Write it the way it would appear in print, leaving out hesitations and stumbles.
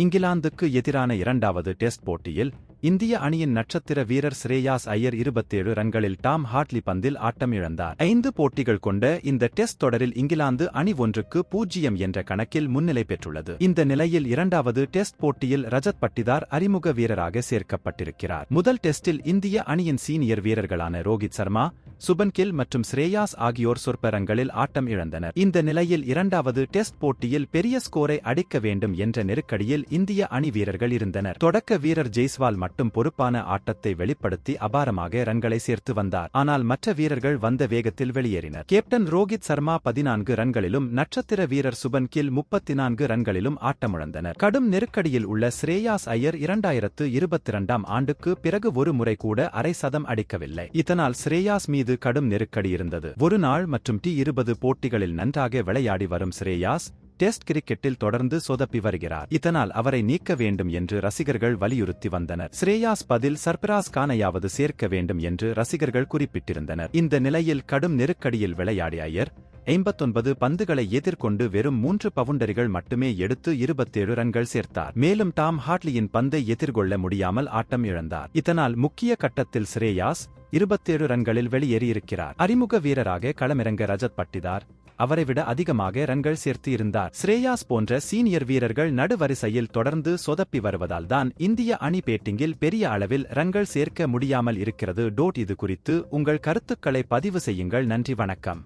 இங்கிலாந்துக்கு எதிரான இரண்டாவது டெஸ்ட் போட்டியில் இந்திய அணியின் நட்சத்திர வீரர் ஸ்ரேயாஸ் ஐயர் 27 ரன்களில் டாம் ஹாட்லி பந்தில் ஆட்டம் இழந்தார். 5 போட்டிகள் கொண்ட இந்த டெஸ்ட் தொடரில் இங்கிலாந்து அணி 1-0 என்ற கணக்கில் முன்னிலை பெற்றுள்ளது. இந்த நிலையில் இரண்டாவது டெஸ்ட் போட்டியில் ரஜத் பட்டிதார் அறிமுக வீரராக சேர்க்கப்பட்டிருக்கிறார். முதல் டெஸ்டில் இந்திய அணியின் சீனியர் வீரர்களான ரோஹித் சர்மா, சுபன் கில் மற்றும் ஸ்ரேயாஸ் ஆகியோர் சொற்ப ரன்களில் ஆட்டம் இழந்தனர். இந்த நிலையில் இரண்டாவது டெஸ்ட் போட்டியில் பெரிய ஸ்கோரை அடிக்க வேண்டும் என்ற நெருக்கடியில் இந்திய அணி வீரர்கள் இருந்தனர். தொடக்க வீரர் ஜெய்ஸ்வால் மட்டும் பொறுப்பான ஆட்டத்தை வெளிப்படுத்தி அபாரமாக ரன்களை சேர்த்து வந்தார். ஆனால் மற்ற வீரர்கள் வந்த வேகத்தில் வெளியேறினர். கேப்டன் ரோஹித் சர்மா 14 ரன்களிலும் நட்சத்திர வீரர் சுபன் கில் 34 ரன்களிலும் ஆட்டமிழந்தனர். கடும் நெருக்கடியில் உள்ள ஸ்ரேயாஸ் ஐயர் 2022ஆம் ஆண்டுக்கு பிறகு ஒரு முறை கூட அரை சதம் அடிக்கவில்லை. இதனால் ஸ்ரேயாஸ் மீது கடும் நெருக்கடி இருந்தது. ஒரு நாள் மற்றும் T20 போட்டிகளில் நன்றாக விளையாடி வரும் ஸ்ரேயாஸ் டெஸ்ட் கிரிக்கெட்டில் தொடர்ந்து சொதப்பி வருகிறார். இதனால் அவரை நீக்க வேண்டும் என்று ரசிகர்கள் வலியுறுத்தி வந்தனர். ஸ்ரேயாஸ் பதில் சர்பராஸ் கானையாவது சேர்க்க வேண்டும் என்று ரசிகர்கள் குறிப்பிட்டிருந்தனர். இந்த நிலையில் கடும் நெருக்கடியில் விளையாடிய ஐயர் 59 பந்துகளை எதிர்கொண்டு வெறும் 3 பவுண்டரிகள் மட்டுமே எடுத்து 27 ரன்கள் சேர்த்தார். மேலும் டாம் ஹாட்லியின் பந்தை எதிர்கொள்ள முடியாமல் ஆட்டம் இழந்தார். இதனால் முக்கிய கட்டத்தில் ஸ்ரேயாஸ் 27 ரன்களில் வெளியேறியிருக்கிறார். அறிமுக வீரராக களமிறங்க ரஜத் பட்டிதார் அவரைவிட அதிகமாக ரன்கள் சேர்த்து இருந்தார். ஸ்ரேயாஸ் போன்ற சீனியர் வீரர்கள் நடுவரிசையில் தொடர்ந்து சொதப்பி வருவதால் தான் இந்திய அணி பேட்டிங்கில் பெரிய அளவில் ரன்கள் சேர்க்க முடியாமல் இருக்கிறது. இது குறித்து உங்கள் கருத்துக்களை பதிவு செய்யுங்கள். நன்றி, வணக்கம்.